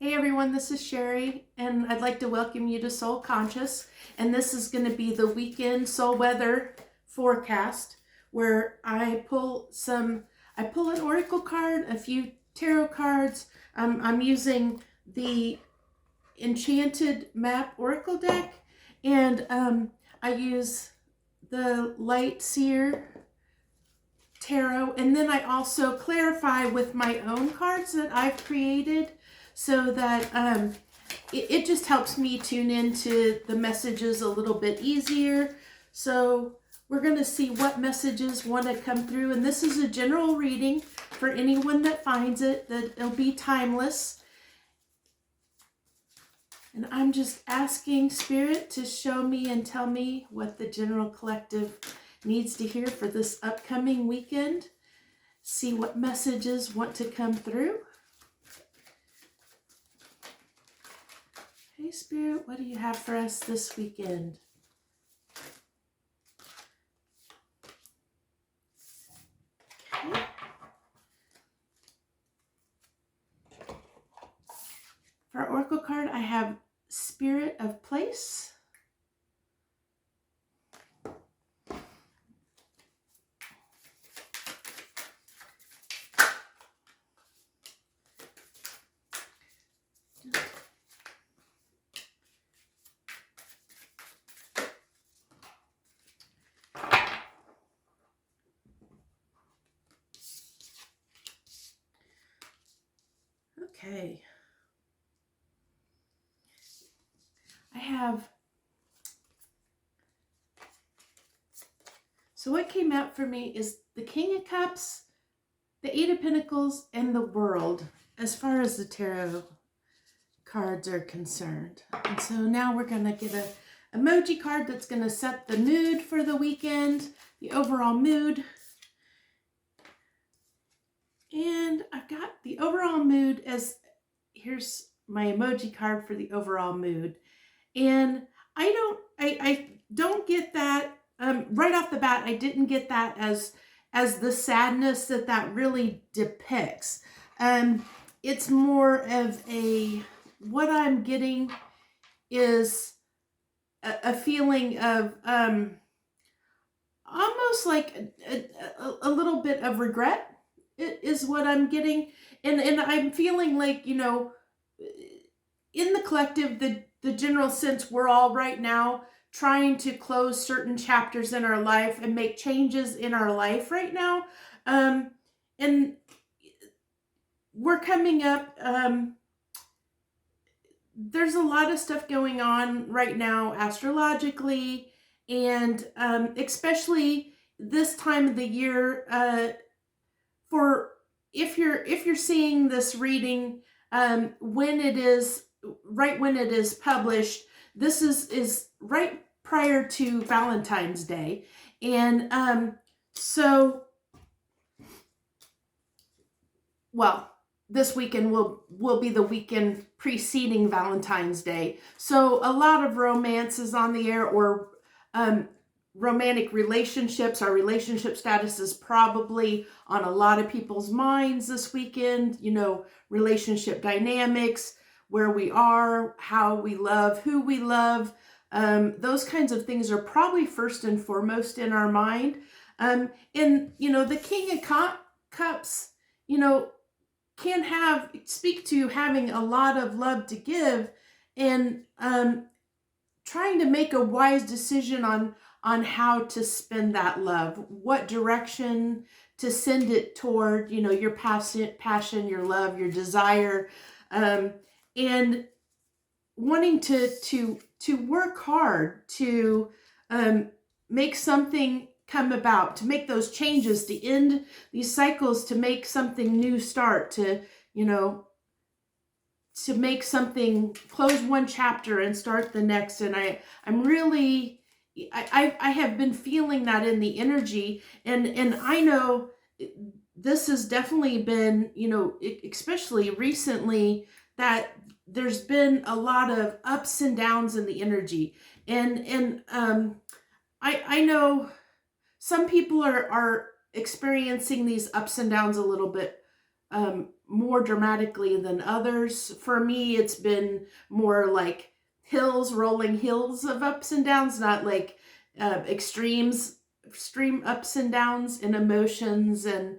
Hey everyone, this is Sherry, and I'd like to welcome you to Soul Conscious. And this is going to be the weekend soul weather forecast, where I pull an oracle card, a few tarot cards. I'm using the Enchanted Map Oracle deck, and I use the Light Seer tarot, and then I also clarify with my own cards that I've created, so that it just helps me tune into the messages a little bit easier. So we're going to see what messages want to come through, and this is a general reading for anyone that finds it, that it'll be timeless. And I'm just asking Spirit to show me and tell me what the general collective needs to hear for this upcoming weekend. See what messages want to come through. Hey Spirit, what do you have for us this weekend? Okay. For our Oracle card, I have Spirit of Place. Okay. So what came out for me is the King of Cups, the Eight of Pentacles, and the World, as far as the tarot cards are concerned. And so now we're going to get an emoji card that's going to set the mood for the weekend, the overall mood. And I've got the overall mood as, here's my emoji card for the overall mood. And I don't get that, right off the bat, I didn't get that as the sadness that really depicts. It's more of what I'm getting is a feeling of almost like a little bit of regret. It is what I'm getting, and I'm feeling like, in the collective, the general sense, we're all right now trying to close certain chapters in our life and make changes in our life right now, and we're coming up. There's a lot of stuff going on right now astrologically, and especially this time of the year. For if you're seeing this reading when it is published, this is right prior to Valentine's Day, and so, well, this weekend will be the weekend preceding Valentine's Day. So a lot of romance is on the air, or romantic relationships. Our relationship status is probably on a lot of people's minds this weekend. Relationship dynamics, where we are, how we love, who we love. Those kinds of things are probably first and foremost in our mind. And, the King of Cups, can speak to having a lot of love to give, and trying to make a wise decision on how to spend that love, what direction to send it toward, your passion, your love, your desire, and wanting to work hard to make something come about, to make those changes, to end these cycles, to make something new start, to make something, close one chapter and start the next. And I'm really, I have been feeling that in the energy, and I know this has definitely been, especially recently, that there's been a lot of ups and downs in the energy, and I know some people are experiencing these ups and downs a little bit more dramatically than others. For me, it's been more like rolling hills of ups and downs, not like extreme ups and downs in emotions and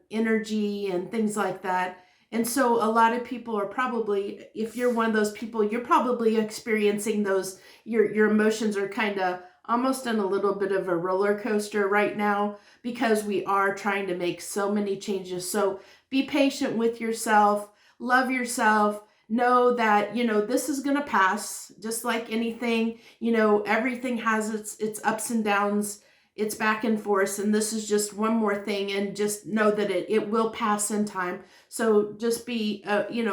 energy and things like that. And so a lot of people are probably, if you're one of those people, you're probably experiencing those, your emotions are kind of almost on a little bit of a roller coaster right now, because we are trying to make so many changes. So be patient with yourself, love yourself, know that, this is going to pass just like anything. Everything has its ups and downs, it's back and forth, and this is just one more thing, and just know that it will pass in time. So just be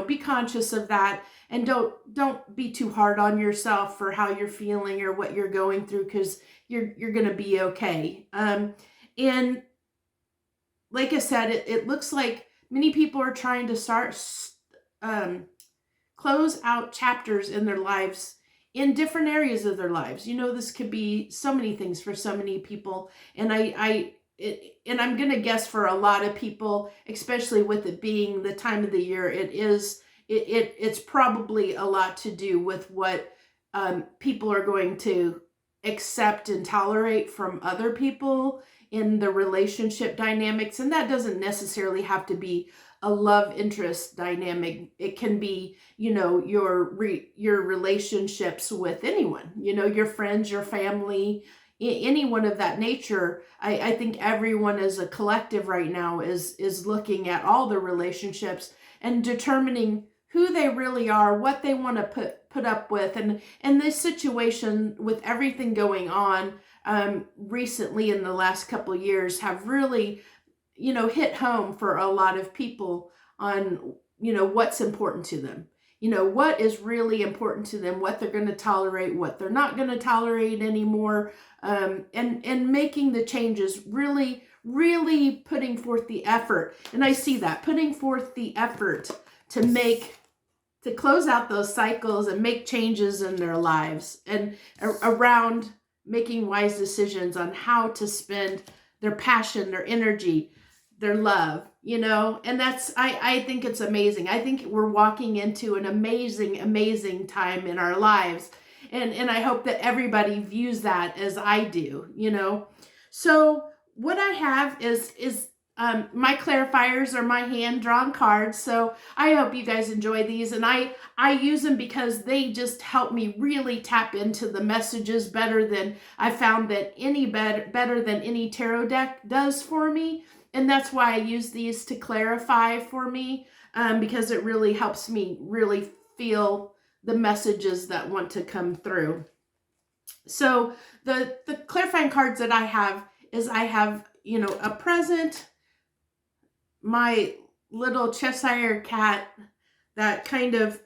be conscious of that, and don't be too hard on yourself for how you're feeling or what you're going through, because you're going to be okay. And like I said, it looks like many people are trying to start close out chapters in their lives, in different areas of their lives. This could be so many things for so many people. And I'm going to guess for a lot of people, especially with it being the time of the year, it's probably a lot to do with what people are going to accept and tolerate from other people in the relationship dynamics. And that doesn't necessarily have to be a love interest dynamic. It can be, your relationships with anyone, your friends, your family, anyone of that nature. I think everyone as a collective right now is looking at all the relationships and determining who they really are, what they want to put up with. And this situation, with everything going on recently in the last couple of years, have really hit home for a lot of people on, what's important to them, what is really important to them, what they're going to tolerate, what they're not going to tolerate anymore, and making the changes, really, really putting forth the effort. And I see that, putting forth the effort to close out those cycles and make changes in their lives, and around making wise decisions on how to spend their passion, their energy, their love, and that's, I think it's amazing. I think we're walking into an amazing, amazing time in our lives. And I hope that everybody views that as I do, So what I have is my clarifiers are my hand-drawn cards. So I hope you guys enjoy these. And I use them because they just help me really tap into the messages better than I found that better than any tarot deck does for me. And that's why I use these to clarify for me, because it really helps me really feel the messages that want to come through. So the clarifying cards that I have is a present, my little Cheshire cat, that kind of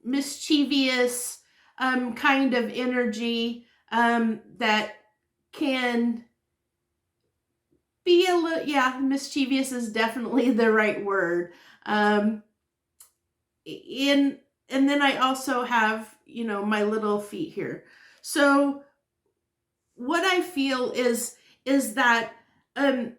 mischievous kind of energy that can be a little, mischievous is definitely the right word. And then I also have, my little feet here. So what I feel is that, and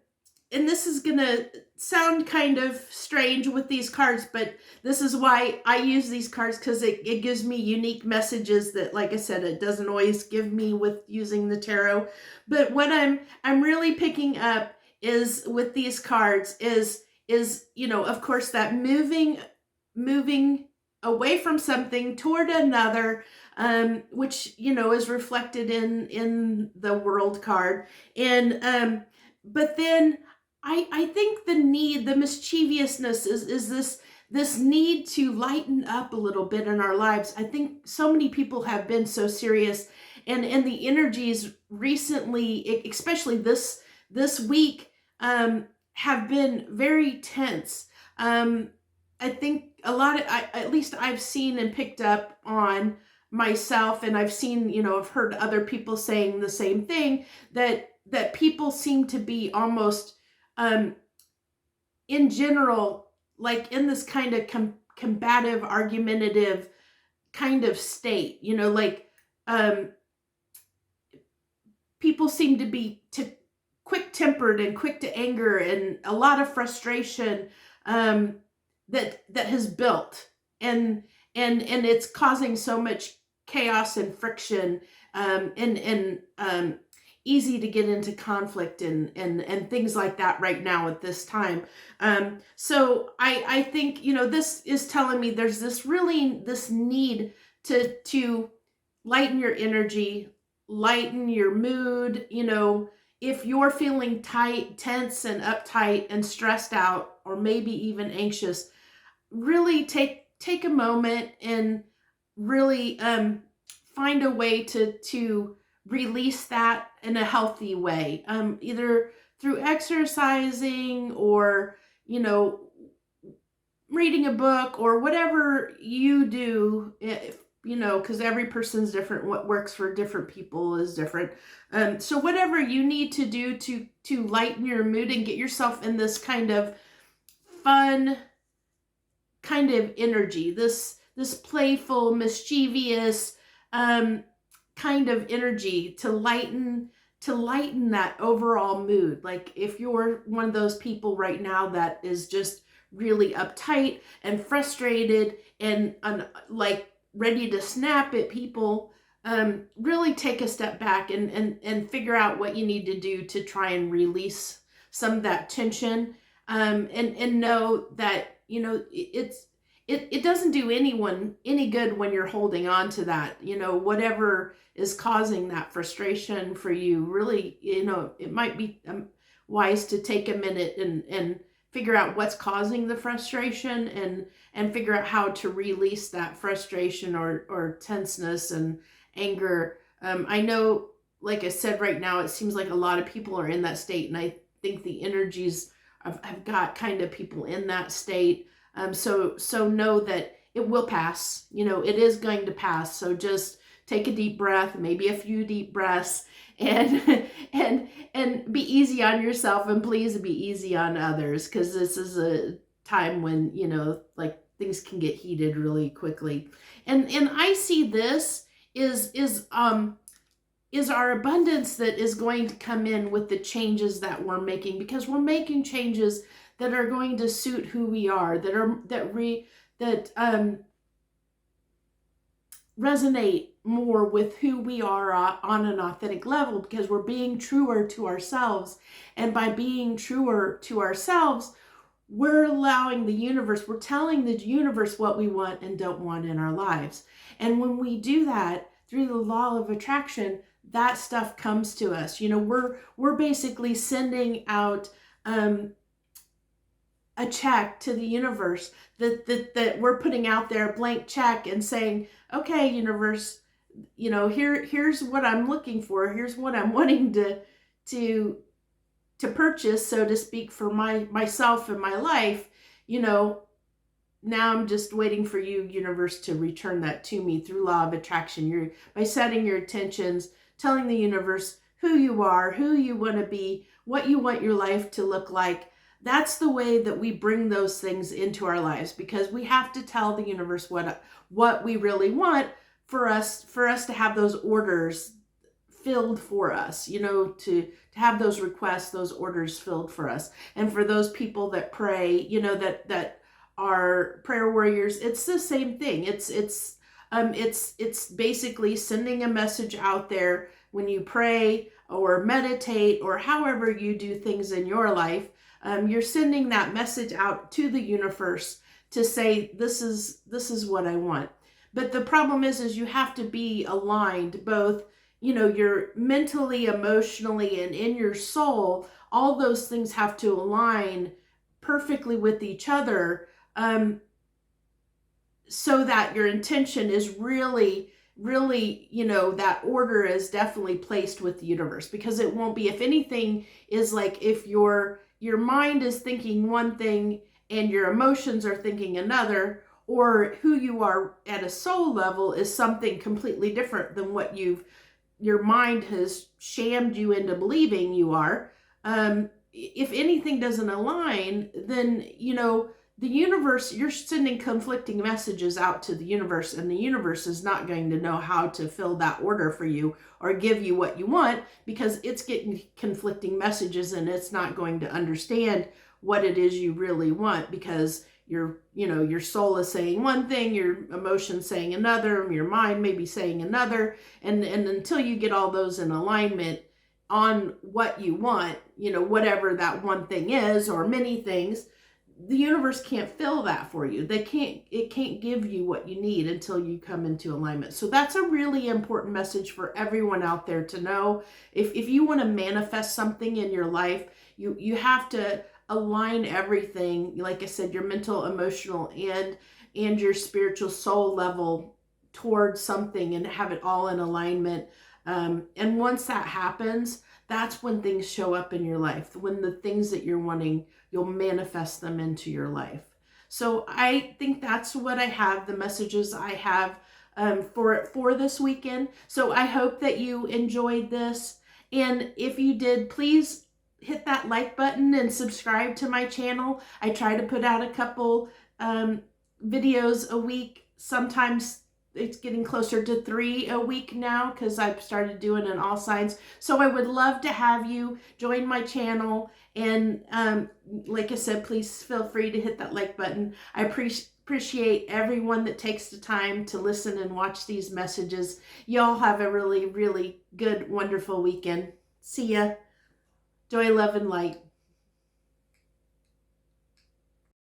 this is gonna sound kind of strange with these cards, but this is why I use these cards, because it gives me unique messages that, like I said, it doesn't always give me with using the tarot. But what I'm really picking up is with these cards is of course, that moving away from something toward another, which is reflected in the World card. And but then I think the mischievousness is this need to lighten up a little bit in our lives. I think so many people have been so serious, and the energies recently, especially this week, have been very tense. I think a lot of, at least I've seen and picked up on myself, and I've seen, I've heard other people saying the same thing, that people seem to be almost, in general, like in this kind of combative, argumentative kind of state, people seem to be quick-tempered and quick to anger, and a lot of frustration, that has built, and it's causing so much chaos and friction, and easy to get into conflict and things like that right now at this time. So I think, this is telling me there's this need to lighten your energy, lighten your mood. If you're feeling tight, tense, and uptight and stressed out, or maybe even anxious, really take a moment and really find a way to release that in a healthy way, either through exercising, or reading a book, or whatever you do. Because every person's different. What works for different people is different. So whatever you need to do to lighten your mood and get yourself in this kind of fun kind of energy, this playful, mischievous kind of energy, to lighten that overall mood. Like, if you're one of those people right now that is just really uptight and frustrated and like ready to snap at people, really take a step back and figure out what you need to do to try and release some of that tension, and know that it doesn't do anyone any good when you're holding on to that. Whatever is causing that frustration for you, really, it might be wise to take a minute and figure out what's causing the frustration, and figure out how to release that frustration or tenseness and anger. I know, like I said, right now it seems like a lot of people are in that state, and I think the energies have got kind of people in that state. So know that it will pass. It is going to pass. So just take a deep breath, maybe a few deep breaths, and be easy on yourself, and please be easy on others, because this is a time when like things can get heated really quickly. And I see this is our abundance that is going to come in with the changes that we're making, because we're making changes that are going to suit who we are, that resonate more with who we are on an authentic level, because we're being truer to ourselves. And by being truer to ourselves, we're allowing the universe, we're telling the universe what we want and don't want in our lives. And when we do that through the law of attraction, that stuff comes to us. We're basically sending out a check to the universe, that we're putting out there, a blank check, and saying, okay, universe, here's what I'm looking for. Here's what I'm wanting to purchase, so to speak, for myself and my life. Now I'm just waiting for you, universe, to return that to me through law of attraction. By setting your intentions, telling the universe who you are, who you want to be, what you want your life to look like. That's the way that we bring those things into our lives, because we have to tell the universe what we really want for us to have those orders filled for us, to have those requests, those orders filled for us. And for those people that pray, that are prayer warriors, it's the same thing. It's basically sending a message out there when you pray or meditate, or however you do things in your life. You're sending that message out to the universe to say, this is what I want. But the problem is you have to be aligned, both, you're mentally, emotionally, and in your soul. All those things have to align perfectly with each other, so that your intention is really, that order is definitely placed with the universe. Because it won't be, if anything, is like if your mind is thinking one thing and your emotions are thinking another, or who you are at a soul level is something completely different than what your mind has shammed you into believing you are. If anything doesn't align, then, the universe, you're sending conflicting messages out to the universe, and the universe is not going to know how to fill that order for you or give you what you want, because it's getting conflicting messages, and it's not going to understand what it is you really want, because your soul is saying one thing, your emotions saying another, your mind may be saying another, and until you get all those in alignment on what you want, whatever that one thing is, or many things, the universe can't fill that for you. It can't give you what you need until you come into alignment. So that's a really important message for everyone out there to know. If you want to manifest something in your life, you have to align everything, like I said, your mental, emotional, and your spiritual soul level towards something, and have it all in alignment. And once that happens, that's when things show up in your life. When the things that you're wanting, you'll manifest them into your life. So I think that's what I have, the messages I have for this weekend. So I hope that you enjoyed this. And if you did, please hit that like button and subscribe to my channel. I try to put out a couple videos a week. Sometimes it's getting closer to 3 a week now, because I've started doing an all signs. So I would love to have you join my channel. And like I said, please feel free to hit that like button. I appreciate everyone that takes the time to listen and watch these messages. Y'all have a really, really good, wonderful weekend. See ya. Joy, love, and light.